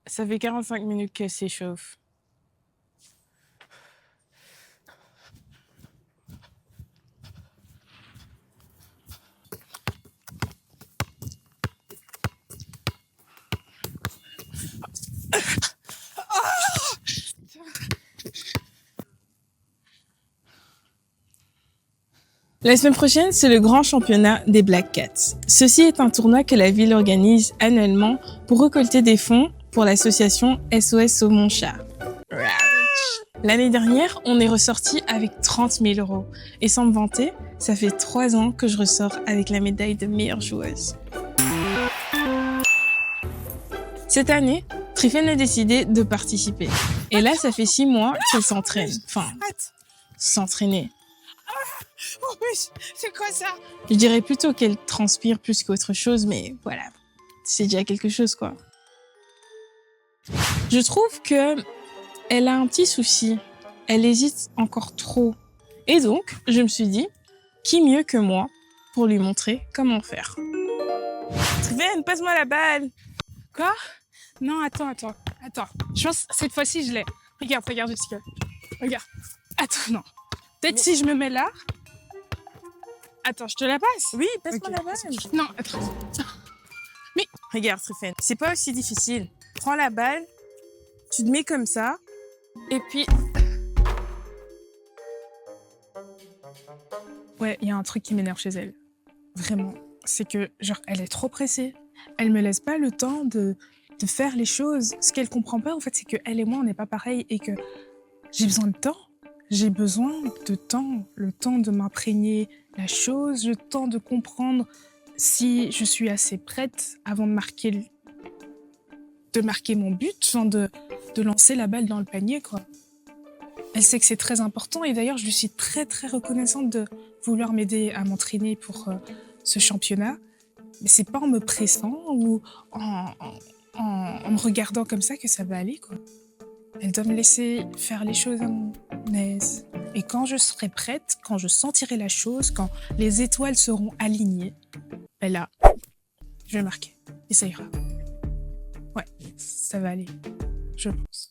Ça fait 45 minutes qu'elle s'échauffe. La semaine prochaine, c'est le grand championnat des Black Cats. Ceci est un tournoi que la ville organise annuellement pour récolter des fonds pour l'association SOS Saumon Chat. L'année dernière, on est ressorti avec 30 000 euros. Et sans me vanter, ça fait 3 ans que je ressors avec la médaille de meilleure joueuse. Cette année, Tryphène a décidé de participer. Et là, ça fait 6 mois qu'elle s'entraîne. Enfin, s'entraîner. Oh oui, c'est quoi ça? Je dirais plutôt qu'elle transpire plus qu'autre chose, mais voilà, c'est déjà quelque chose, quoi. Je trouve que elle a un petit souci. Elle hésite encore trop. Et donc, je me suis dit, qui mieux que moi pour lui montrer comment faire? Tryphène, passe-moi la balle. Quoi? Non, attends. Je pense que cette fois-ci, je l'ai. Regarde, Jessica. Regarde. Attends, non. Peut-être si je me mets là. Attends, je te la passe? Oui, passe-moi Ok. la balle. Non, attends. Regarde, Tryphène, c'est pas aussi difficile. Prends la balle, tu te mets comme ça, et puis... Ouais, il y a un truc qui m'énerve chez elle. Vraiment. C'est que, genre, elle est trop pressée. Elle me laisse pas le temps de faire les choses. Ce qu'elle comprend pas, en fait, c'est que elle et moi, on n'est pas pareil et que j'ai besoin de temps. J'ai besoin de temps. Le temps de m'imprégner la chose, le temps de comprendre si je suis assez prête avant de marquer mon but, enfin de lancer la balle dans le panier, quoi. Elle sait que c'est très important et d'ailleurs, je lui suis très, très reconnaissante de vouloir m'aider à m'entraîner pour ce championnat. Mais c'est pas en me pressant ou en me regardant comme ça que ça va aller, quoi. Elle doit me laisser faire les choses à mon aise. Et quand je serai prête, quand je sentirai la chose, quand les étoiles seront alignées, ben là, je vais marquer. Et ça ira. Ouais, ça va aller. Je pense.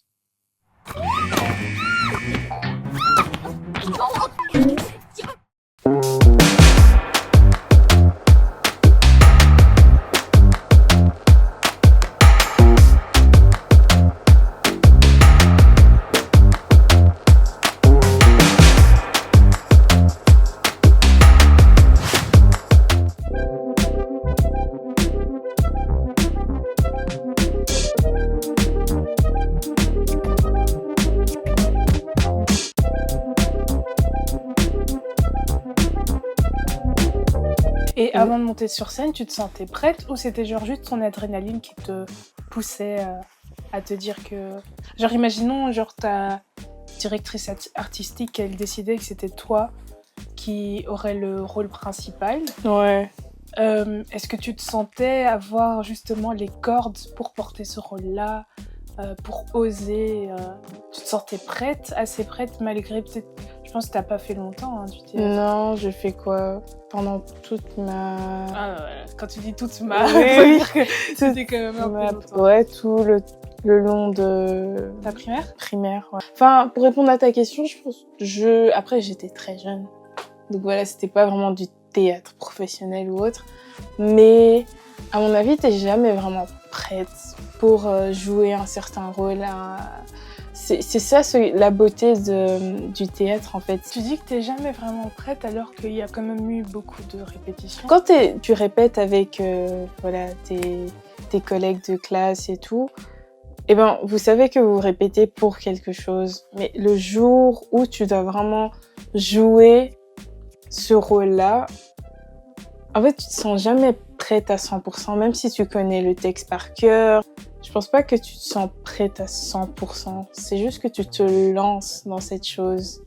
Et avant de monter sur scène, tu te sentais prête ou c'était genre juste ton adrénaline qui te poussait à te dire que... Genre imaginons, genre ta directrice artistique, elle décidait que c'était toi qui aurais le rôle principal. Ouais. Est-ce que tu te sentais avoir justement les cordes pour porter ce rôle-là, pour oser Tu te sentais prête, assez prête malgré peut-être... Je pense que t'as pas fait longtemps du théâtre. Non, j'ai fait quoi pendant toute ma... Ah, quand tu dis toute ma... Oui, faut dire que c'était quand même un peu longtemps. Ouais, tout le long de... Ta primaire? Primaire, ouais. Enfin, pour répondre à ta question, je pense... Après, j'étais très jeune. Donc voilà, c'était pas vraiment du théâtre professionnel ou autre. Mais, à mon avis, t'es jamais vraiment prête pour jouer un certain rôle. C'est ça la beauté du théâtre, en fait. Tu dis que t'es jamais vraiment prête alors qu'il y a quand même eu beaucoup de répétitions. Quand tu répètes avec voilà, tes collègues de classe et tout, eh ben, vous savez que vous répétez pour quelque chose. Mais le jour où tu dois vraiment jouer ce rôle-là, en fait, tu te sens jamais prête à 100%, même si tu connais le texte par cœur. Je pense pas que tu te sens prête à 100%. C'est juste que tu te lances dans cette chose.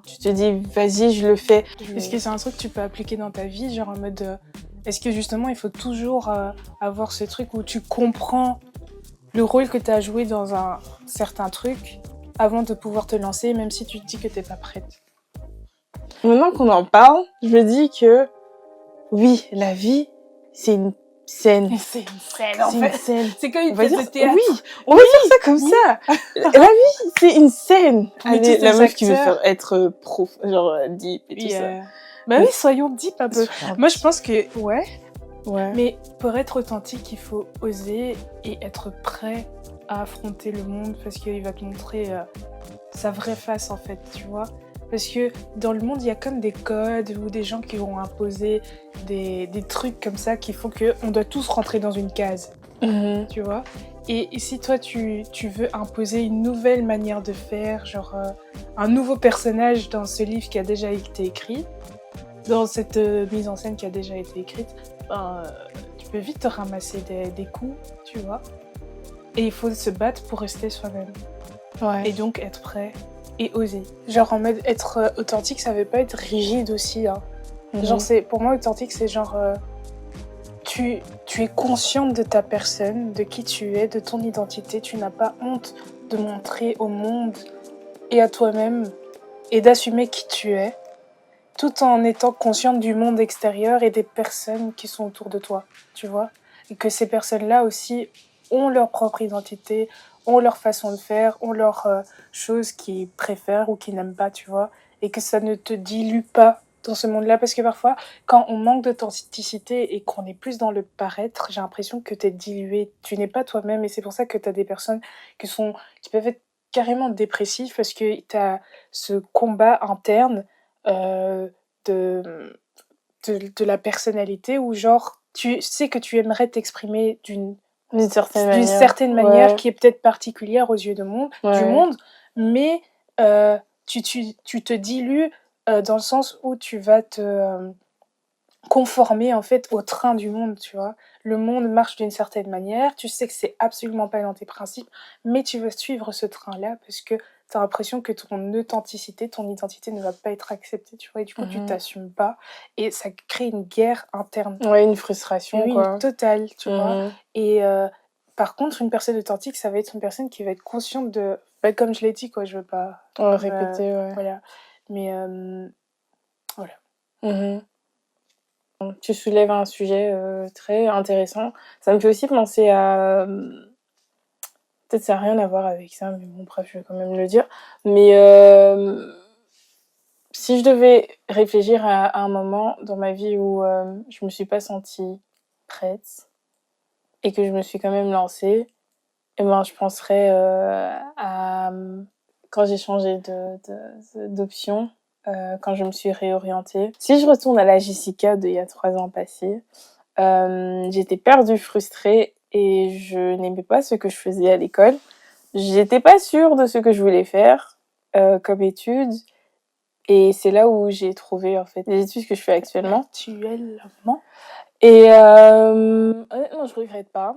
Tu te dis, vas-y, je le fais. Est-ce que c'est un truc que tu peux appliquer dans ta vie, genre en mode... Est-ce que justement, il faut toujours avoir ce truc où tu comprends le rôle que tu as joué dans un certain truc avant de pouvoir te lancer, même si tu te dis que t'es pas prête? Maintenant qu'on en parle, je me dis que oui, la vie, c'est Scène. C'est une scène, en C'est une fait. scène. C'est comme On une va pièce dire, de théâtre. oui, on va dire ça comme ça. La vie, c'est une scène. On est Allez, tous la des meuf qui veut acteurs. faire être prof, genre deep et tout Oui, ça. bah oui, soyons deep un peu. Soyons Moi, je pense que, ouais, Ouais. mais pour être authentique, il faut oser et être prêt à affronter le monde parce qu'il va te montrer sa vraie face, en fait, tu vois. Parce que dans le monde, il y a comme des codes ou des gens qui vont imposer des trucs comme ça qui font qu'on doit tous rentrer dans une case, Mhm. tu vois. Et si toi, tu veux imposer une nouvelle manière de faire, genre un nouveau personnage dans ce livre qui a déjà été écrit, dans cette mise en scène qui a déjà été écrite, ben, tu peux vite te ramasser des coups, tu vois. Et il faut se battre pour rester soi-même. Ouais. Et donc être prêt et oser. Genre en mode être authentique, ça veut pas être rigide aussi. Hein. Mhm. Genre pour moi authentique, c'est genre tu es consciente de ta personne, de qui tu es, de ton identité. Tu n'as pas honte de montrer au monde et à toi-même et d'assumer qui tu es, tout en étant consciente du monde extérieur et des personnes qui sont autour de toi, tu vois. Et que ces personnes-là aussi ont leur propre identité, ont leur façon de faire, ont leurs choses qu'ils préfèrent ou qu'ils n'aiment pas, tu vois. Et que ça ne te dilue pas dans ce monde-là. Parce que parfois, quand on manque d'authenticité et qu'on est plus dans le paraître, j'ai l'impression que tu es dilué, tu n'es pas toi-même. Et c'est pour ça que tu as des personnes qui peuvent être carrément dépressives parce que tu as ce combat interne euh, de, de la personnalité où genre tu sais que tu aimerais t'exprimer d'une certaine manière Ouais. qui est peut-être particulière aux yeux du Ouais. monde, mais tu te dilues dans le sens où tu vas te conformer en fait au train du monde, tu vois. Le monde marche d'une certaine manière, tu sais que c'est absolument pas dans tes principes, mais tu veux suivre ce train-là parce que tu as l'impression que ton authenticité, ton identité ne va pas être acceptée, tu vois, et du coup tu Mhm. t'assumes pas et ça crée une guerre interne. Ouais, une frustration, Oui, quoi. totale, tu vois. Mhm. Et par contre, une personne authentique, ça va être une personne qui va être consciente de... Bah, comme je l'ai dit, quoi, je veux pas... Ouais, répéter, ouais. Voilà. Mais voilà. Mhm. Tu soulèves un sujet très intéressant. Ça me fait aussi penser à... peut-être ça n'a rien à voir avec ça, mais bon, bref, je vais quand même le dire. Mais si je devais réfléchir à un moment dans ma vie où je me suis pas sentie prête et que je me suis quand même lancée, eh ben, je penserais à quand j'ai changé d'option, quand je me suis réorientée. Si je retourne à la Jessica d'il y a 3 ans passés, j'étais perdue, frustrée et je n'aimais pas ce que je faisais à l'école. J'étais pas sûre de ce que je voulais faire comme études et c'est là où j'ai trouvé en fait les études que je fais actuellement. Actuellement. Et honnêtement, je regrette pas.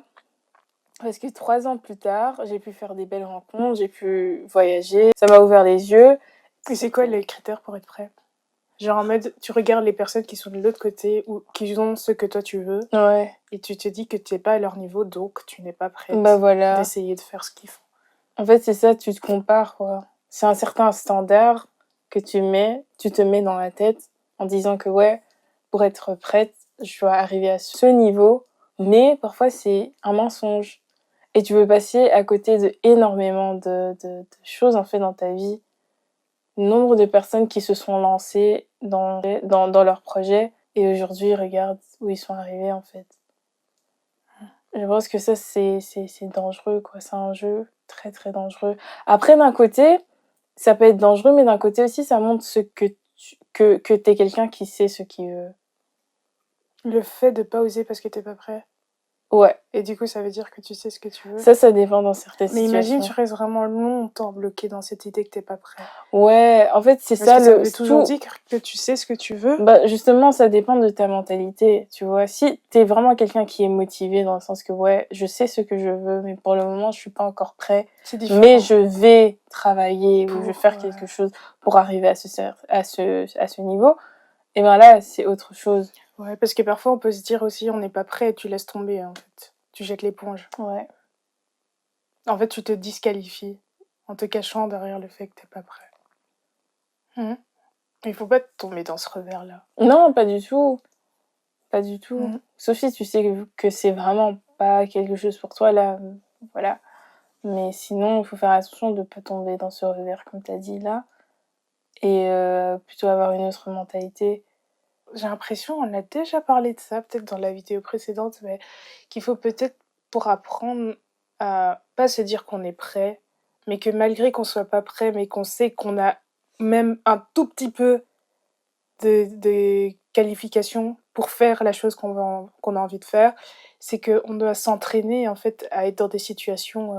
Parce que 3 ans plus tard, j'ai pu faire des belles rencontres, j'ai pu voyager, ça m'a ouvert les yeux. Et c'est quoi les critères pour être prêt? Genre en mode, tu regardes les personnes qui sont de l'autre côté ou qui ont ce que toi tu veux Ouais, et tu te dis que tu n'es pas à leur niveau, donc tu n'es pas prête bah voilà. d'essayer de faire ce qu'ils font. En fait, c'est ça, tu te compares, quoi. C'est un certain standard que tu te mets dans la tête en disant que ouais, pour être prête, je dois arriver à ce niveau. Mais parfois, c'est un mensonge. Et tu peux passer à côté de énormément de choses, en fait, dans ta vie. Le nombre de personnes qui se sont lancées dans leurs projets et aujourd'hui, regarde où ils sont arrivés, en fait. Je pense que ça, c'est dangereux, quoi. C'est un jeu très, très dangereux. Après, d'un côté, ça peut être dangereux, mais d'un côté aussi, ça montre que t'es quelqu'un qui sait ce qu'il veut. Le fait de pas oser parce que t'es pas prêt. Ouais, Et du coup, ça veut dire que tu sais ce que tu veux. ça dépend dans certaines Mais imagine, tu situations. restes vraiment longtemps bloqué dans cette idée que t'es pas prêt. Ouais, en fait, c'est Parce ça que ça le veut toujours tout. dire que tu sais ce que tu veux. Bah, justement, ça dépend de ta mentalité, tu vois. Si t'es vraiment quelqu'un qui est motivé dans le sens que, ouais, je sais ce que je veux, mais pour le moment, je suis pas encore prêt, C'est différent. mais je vais travailler ou je vais Pour, faire quelque chose pour arriver à ce niveau, et ben là, c'est autre chose. Ouais, parce que parfois, on peut se dire aussi, on n'est pas prêt et tu laisses tomber, en fait. Tu jettes l'éponge. Ouais. En fait, tu te disqualifies en te cachant derrière le fait que t'es pas prêt. Il faut pas tomber dans ce revers-là. Non, pas du tout. pas du tout. Mm. Sauf si tu sais que c'est vraiment pas quelque chose pour toi, là, voilà. Mais sinon, il faut faire attention de ne pas tomber dans ce revers, comme tu as dit là, et plutôt avoir une autre mentalité. J'ai l'impression, on a déjà parlé de ça, peut-être dans la vidéo précédente, mais qu'il faut peut-être, pour apprendre à pas se dire qu'on est prêt, mais que malgré qu'on soit pas prêt, mais qu'on sait qu'on a même un tout petit peu de qualifications pour faire la chose qu'on a envie de faire, c'est qu'on doit s'entraîner en fait à être dans des situations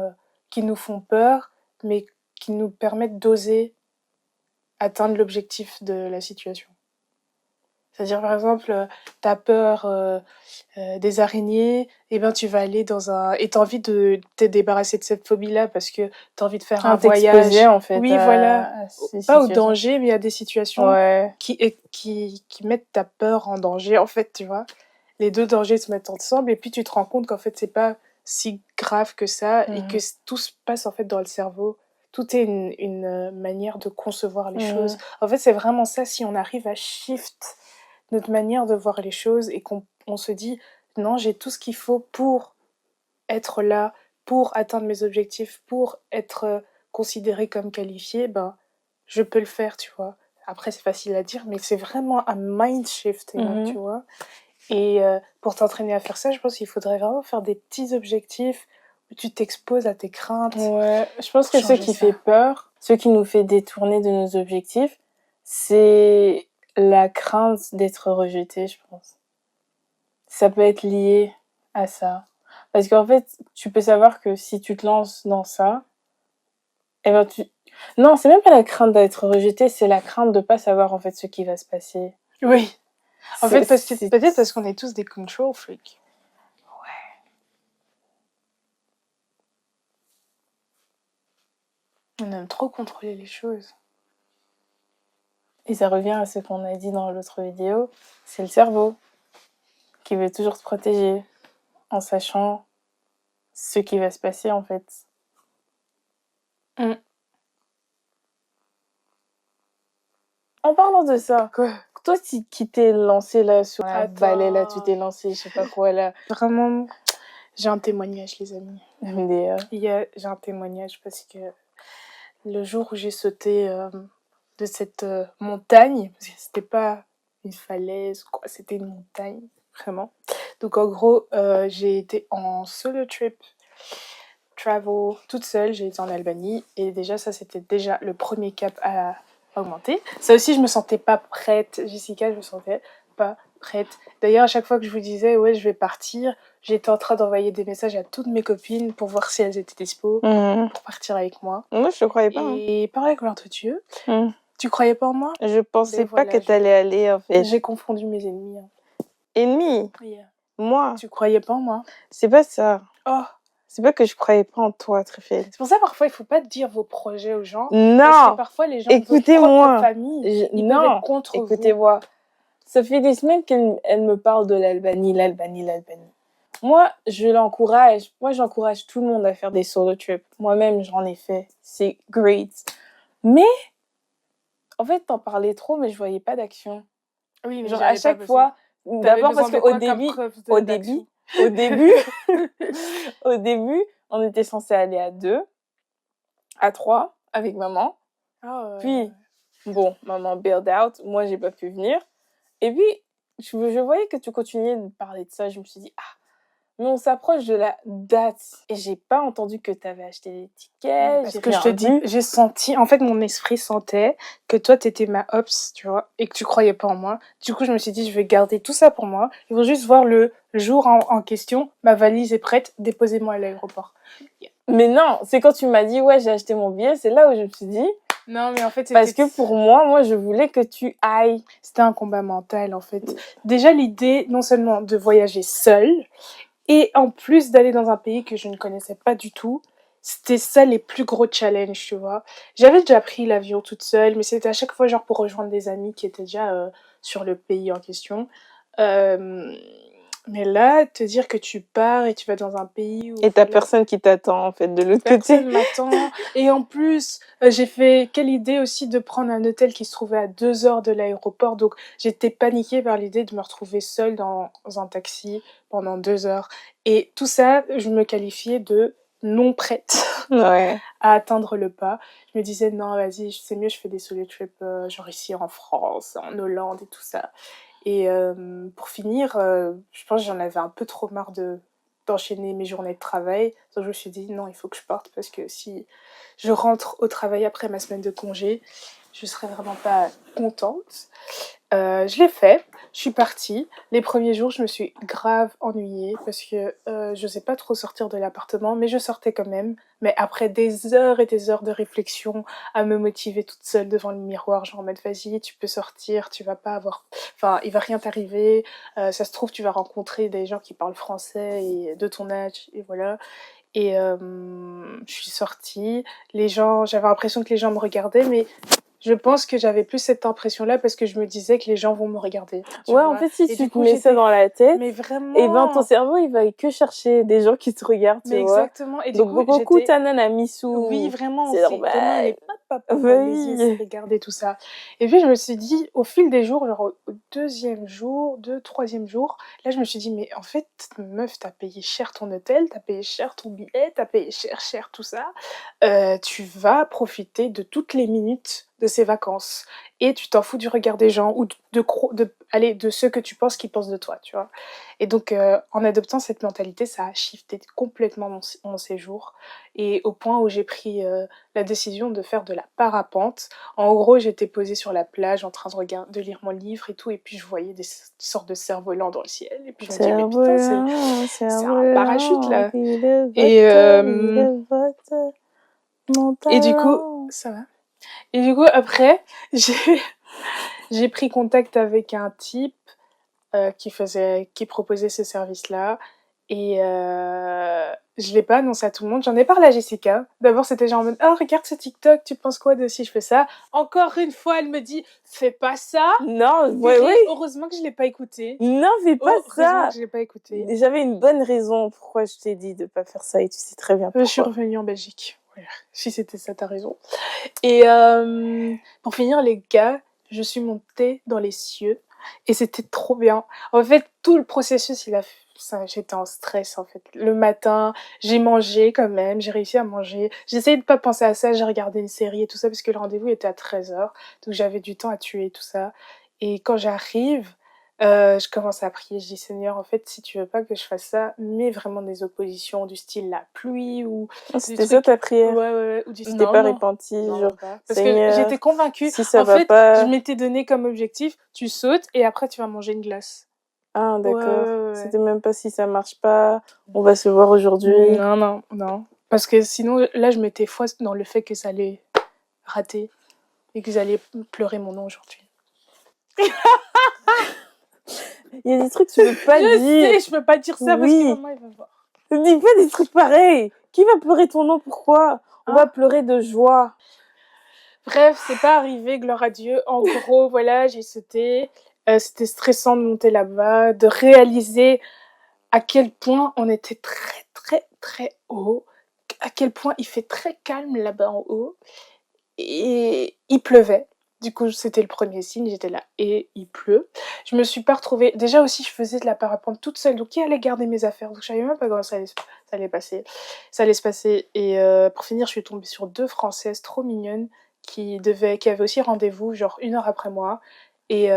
qui nous font peur, mais qui nous permettent d'oser atteindre l'objectif de la situation. C'est-à-dire, par exemple, t'as peur des araignées, et ben tu vas aller dans un... Et t'as envie de te débarrasser de cette phobie-là parce que t'as envie de faire un T'exposer, voyage. en fait, Oui, à voilà. ces Pas aux situations. dangers, mais à des situations Ouais. qui mettent ta peur en danger, en fait, tu vois. Les deux dangers se mettent ensemble, et puis tu te rends compte qu'en fait, c'est pas si grave que ça, et que tout se passe, en fait, dans le cerveau. Tout est une manière de concevoir les choses. En fait, c'est vraiment ça, si on arrive à shift notre manière de voir les choses et qu'on se dit non, j'ai tout ce qu'il faut pour être là, pour atteindre mes objectifs, pour être considérée comme qualifiée, ben je peux le faire, tu vois. Après, c'est facile à dire, mais c'est vraiment un mind shifting, tu vois. Et pour t'entraîner à faire ça, je pense qu'il faudrait vraiment faire des petits objectifs où tu t'exposes à tes craintes. Ouais, je pense que ce changer qui ça. fait peur, ce qui nous fait détourner de nos objectifs, c'est la crainte d'être rejeté, je pense. Ça peut être lié à ça. Parce qu'en fait, tu peux savoir que si tu te lances dans ça, eh ben non, c'est même pas la crainte d'être rejeté, c'est la crainte de pas savoir en fait ce qui va se passer. Oui. En fait, C'est- peut-être parce qu'on est tous des control freaks. On aime trop contrôler les choses. Et ça revient à ce qu'on a dit dans l'autre vidéo, c'est le cerveau qui veut toujours se protéger en sachant ce qui va se passer en fait. En parlant de ça, Quoi? toi qui t'es lancé là sur la Attends. vallée là, tu t'es lancé je sais pas quoi là. Vraiment, j'ai un témoignage, les amis. MDR. J'ai un témoignage parce que le jour où j'ai sauté de cette montagne, parce que c'était pas une falaise, quoi, c'était une montagne, vraiment. Donc en gros, j'ai été en solo trip, travel, toute seule, j'ai été en Albanie, et déjà ça c'était déjà le premier cap à augmenter. Ça aussi je me sentais pas prête, Jessica, je me sentais pas prête. D'ailleurs à chaque fois que je vous disais ouais je vais partir, j'étais en train d'envoyer des messages à toutes mes copines pour voir si elles étaient dispo pour partir avec moi. Moi je croyais pas. Et par la gloire de Dieu, tu croyais pas en moi? Je pensais Ben pas voilà, que t'allais aller en fait. J'ai confondu mes ennemis. Ennemi, moi. Tu croyais pas en moi? C'est pas ça. Oh, C'est pas que je croyais pas en toi, Trifel. c'est pour ça parfois il faut pas dire vos projets aux gens. Parce que Non, parfois les gens de votre écoutez-moi. propre famille, ils peuvent être contre vous. Écoutez-moi. Ça fait des semaines qu'elle me parle de l'Albanie. Moi, j'encourage tout le monde à faire des solo trips. Moi-même, j'en ai fait. C'est great. Mais, en fait, t'en parlais trop, mais je voyais pas d'action. Oui, mais Genre, j'avais à chaque pas fois, besoin. d'abord T'avais parce besoin de qu'au quoi comme début, preuve au d'action? début, on était censé aller à 2, à 3, avec maman. Puis, bon, maman bailed out. Moi, j'ai pas pu venir. Et puis, je voyais que tu continuais de parler de ça. Je me suis dit, mais on s'approche de la date. Et j'ai pas entendu que t'avais acheté des tickets. Parce que je te dis, j'ai senti, en fait, mon esprit sentait que toi, t'étais ma ops, tu vois, et que tu croyais pas en moi. Du coup, je me suis dit, je vais garder tout ça pour moi. Il faut juste voir le jour en question. Ma valise est prête, déposez-moi à l'aéroport. Mais non, c'est quand tu m'as dit, ouais, j'ai acheté mon billet, c'est là où je me suis dit... Non, mais en fait, parce que pour moi, je voulais que tu ailles. C'était un combat mental, en fait. Déjà, l'idée, non seulement de voyager seule, et en plus d'aller dans un pays que je ne connaissais pas du tout, c'était ça les plus gros challenges, tu vois. J'avais déjà pris l'avion toute seule, mais c'était à chaque fois genre pour rejoindre des amis qui étaient déjà sur le pays en question. Mais là, te dire que tu pars et tu vas dans un pays où Et t'as voilà, personne qui t'attend, en fait, de l'autre côté. personne m'attend. Et en plus, j'ai fait quelle idée aussi de prendre un hôtel qui se trouvait à 2 heures de l'aéroport. Donc, j'étais paniquée par l'idée de me retrouver seule dans un taxi pendant 2 heures. Et tout ça, je me qualifiais de non prête Ouais. à atteindre le pas. Je me disais, non, vas-y, c'est mieux, je fais des solo trips, genre ici en France, en Hollande et tout ça. Et pour finir, je pense que j'en avais un peu trop marre d'enchaîner mes journées de travail. Donc je me suis dit, non, il faut que je parte parce que si je rentre au travail après ma semaine de congé, je serais vraiment pas contente. Je l'ai fait, je suis partie. Les premiers jours, je me suis grave ennuyée parce que je sais pas trop sortir de l'appartement, mais je sortais quand même. Mais après des heures et des heures de réflexion, à me motiver toute seule devant le miroir, genre en mode vas-y, tu peux sortir, tu vas pas avoir... Enfin, il va rien t'arriver, ça se trouve, tu vas rencontrer des gens qui parlent français et de ton âge, et voilà. Et je suis sortie, j'avais l'impression que les gens me regardaient, mais je pense que j'avais plus cette impression-là parce que je me disais que les gens vont me regarder, tu Ouais, en vois. fait, si Et tu du te coup, mets ça dans la tête, mais et ben ton vraiment, cerveau, il va que chercher des gens qui te regardent, tu mais vois. exactement. Et du Donc, coup, beaucoup j'étais, t'as mis oui, sous... vraiment, C'est demain, elle normal. est pas de papa, Bah les yeux se oui. regardent et tout ça. Et puis, je me suis dit, au fil des jours, genre au deuxième jour, troisième jour, là, je me suis dit, mais en fait, meuf, t'as payé cher ton hôtel, t'as payé cher ton billet, t'as payé cher tout ça. Tu vas profiter de toutes les minutes de ces vacances. Et tu t'en fous du regard des gens ou de ceux que tu penses qu'ils pensent de toi, tu vois. Et donc, en adoptant cette mentalité, ça a shifté complètement mon séjour. Et au point où j'ai pris la décision de faire de la parapente. En gros, j'étais posée sur la plage en train de lire mon livre et tout, et puis je voyais des sortes de cerfs-volants dans le ciel. Et puis je me dis, mais putain, c'est un parachute là. Et, mon et du coup, talent. ça va. Et du coup, après, j'ai pris contact avec un type qui proposait ce service-là. Et je l'ai pas annoncé à tout le monde. J'en ai parlé à Jessica. D'abord, c'était genre en mode, oh, regarde ce TikTok, tu penses quoi de si je fais ça? Encore une fois, elle me dit, fais pas ça. Non, ouais, Purée, oui. heureusement que je l'ai pas écouté. Non, fais pas Heureusement ça. que je l'ai pas écouté. J'avais une bonne raison pourquoi je t'ai dit de pas faire ça et tu sais très bien Je suis pourquoi. revenue en Belgique. Voilà. Si c'était ça, t'as raison. Et pour finir, les gars, je suis montée dans les cieux et c'était trop bien. En fait, tout le processus, j'étais en stress en fait. Le matin, j'ai mangé quand même, j'ai réussi à manger. J'ai essayé de pas penser à ça, j'ai regardé une série et tout ça parce que le rendez-vous était à 13h. Donc j'avais du temps à tuer et tout ça. Et quand j'arrive, je commence à prier, je dis Seigneur, en fait, si tu veux pas que je fasse ça, mets vraiment des oppositions du style la pluie ou Oh, des c'était ça trucs, ta prière. ou du Tu t'es non, pas non, repenti, non, genre même pas. Parce que Seigneur, j'étais convaincue. si ça En va fait, je pas. m'étais donné comme objectif, tu sautes et après tu vas manger une glace. Ah, Ouais, d'accord. ouais, ouais. C'était même pas si ça marche pas. On va se voir aujourd'hui. Non, non, non. Parce que sinon, là, je m'étais fausse dans le fait que ça allait rater et que vous allez pleurer mon nom aujourd'hui. Il y a des trucs que tu peux pas Je dire. sais, je peux pas dire ça parce que Oui. maman, elle va voir. Dis pas des trucs pareils. Qui va pleurer ton nom? Pourquoi? On Hein? va pleurer de joie. Bref, c'est pas arrivé, gloire à Dieu. En gros, voilà, j'ai sauté. C'était stressant de monter là-bas, de réaliser à quel point on était très, très, très haut, à quel point il fait très calme là-bas en haut. Et il pleuvait. Du coup, c'était le premier signe, j'étais là et il pleut. Je me suis pas retrouvée. Déjà aussi, je faisais de la parapente toute seule, donc qui allait garder mes affaires? Donc je savais même pas comment ça allait passer. Ça allait se passer. Et pour finir, je suis tombée sur 2 Françaises trop mignonnes qui avaient aussi rendez-vous, genre 1 heure après moi. Et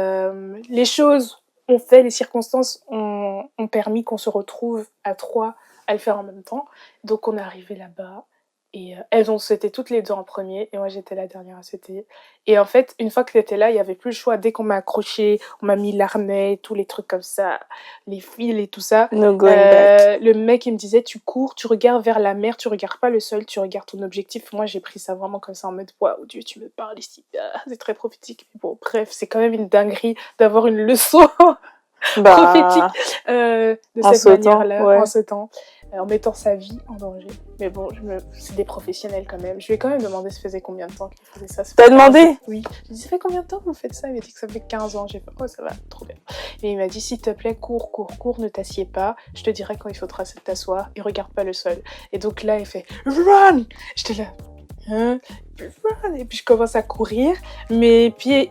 les choses ont fait, les circonstances ont permis qu'on se retrouve à 3 à le faire en même temps. Donc on est arrivé là-bas. Et elles ont sauté toutes les 2 en premier et moi j'étais la dernière à sauter. Et en fait, une fois que t'étais là, il y avait plus le choix. Dès qu'on m'a accroché, on m'a mis l'arnais, tous les trucs comme ça, les fils et tout ça. No going back. Le mec il me disait tu cours, tu regardes vers la mer, tu regardes pas le sol, tu regardes ton objectif. Moi j'ai pris ça vraiment comme ça en mode waouh Dieu tu me parles ici, c'est très prophétique. Mais bon bref, c'est quand même une dinguerie d'avoir une leçon prophétique Bah, de en cette sautant, manière-là, ouais. en ce temps. en mettant sa vie en danger. Mais bon, c'est des professionnels quand même. Je lui ai quand même demandé ça faisait combien de temps qu'il faisait ça. T'as demandé? Oui. Je lui ai dit, ça fait combien de temps que vous faites ça? Il m'a dit que ça fait 15 ans. J'ai fait, oh ça va, trop bien. Et il m'a dit, s'il te plaît, cours, ne t'assieds pas. Je te dirai quand il faudra t'asseoir et regarde pas le sol. Et donc là, il fait, run! J'étais là, hein? Et puis je commence à courir. Mes pieds,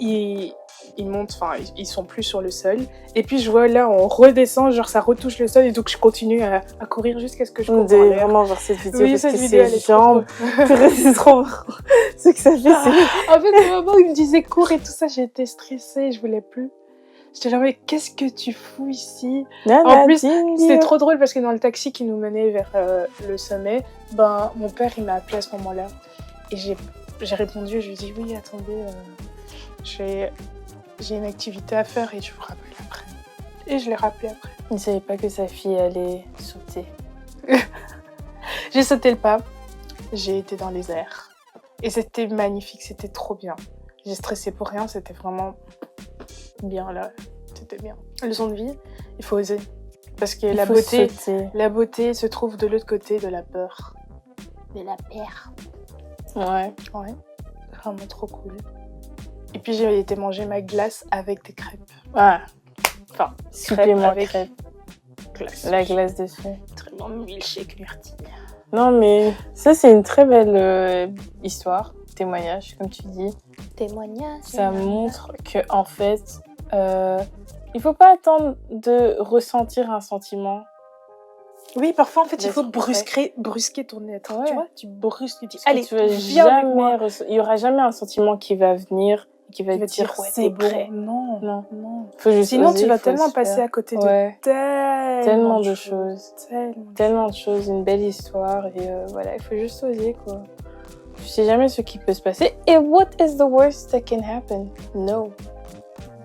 ils montent, enfin, ils sont plus sur le sol. Et puis je vois là, on redescend, genre ça retouche le sol. Et donc je continue à courir jusqu'à ce que je cours en l'air. Vraiment voir cette vidéo Oui, parce cette que vidéo, elle ses est trop jambes, c'est trop marrant. Ce que ça fait, c'est... En fait, au moment où il me disait cours et tout ça, j'étais stressée, je voulais plus. J'étais là, mais qu'est-ce que tu fous ici? En plus, c'était trop drôle parce que dans le taxi qui nous menait vers le sommet, ben, mon père, il m'a appelé à ce moment-là. Et j'ai répondu, je lui ai dit, oui, attendez, j'ai une activité à faire et je vous rappelle après. Et je l'ai rappelé après. Il ne savait pas que sa fille allait sauter. J'ai sauté le pas, j'ai été dans les airs. Et c'était magnifique, c'était trop bien. J'ai stressé pour rien, c'était vraiment bien là. C'était bien. Leçon de vie, il faut oser. Parce que la beauté se trouve de l'autre côté de la peur. De la peur. Ouais. Ouais, vraiment trop cool. Et puis j'ai été manger ma glace avec des crêpes. Ah, Enfin, supplément avec crêpe. glace. La glace dessus. Très bon milkshake myrtille. Non, mais ça, c'est une très belle histoire, témoignage, comme tu dis. Témoignage. Ça montre que, en fait, il faut pas attendre de ressentir un sentiment. Oui, parfois, en fait, il faut D'être brusquer ton être. Ouais. Tu vois, tu brusques, tu dis, Allez, il y aura jamais un sentiment qui va venir, qui va te dire, ouais, c'est bon. prêt. Non. Faut juste Sinon, oser, tu vas faut tellement se passer faire. à côté Ouais. de Tellement de choses. Tellement. De choses, une belle histoire, et voilà, il faut juste oser, quoi. Tu sais jamais ce qui peut se passer. Et what is the worst that can happen? No.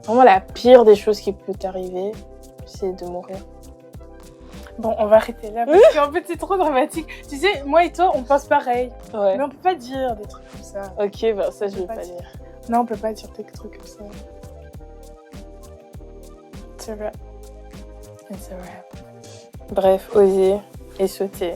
Vraiment, la pire des choses qui peut t'arriver, c'est de mourir. Bon, on va arrêter là, parce qu'en fait, c'est trop dramatique. Tu sais, moi et toi, on pense pareil. Ouais. Mais on peut pas dire des trucs comme ça. Ok, bah ça, je vais peut pas pas dire. dire. Non, on peut pas dire des trucs comme ça. C'est vrai. Bref, oser et sauter.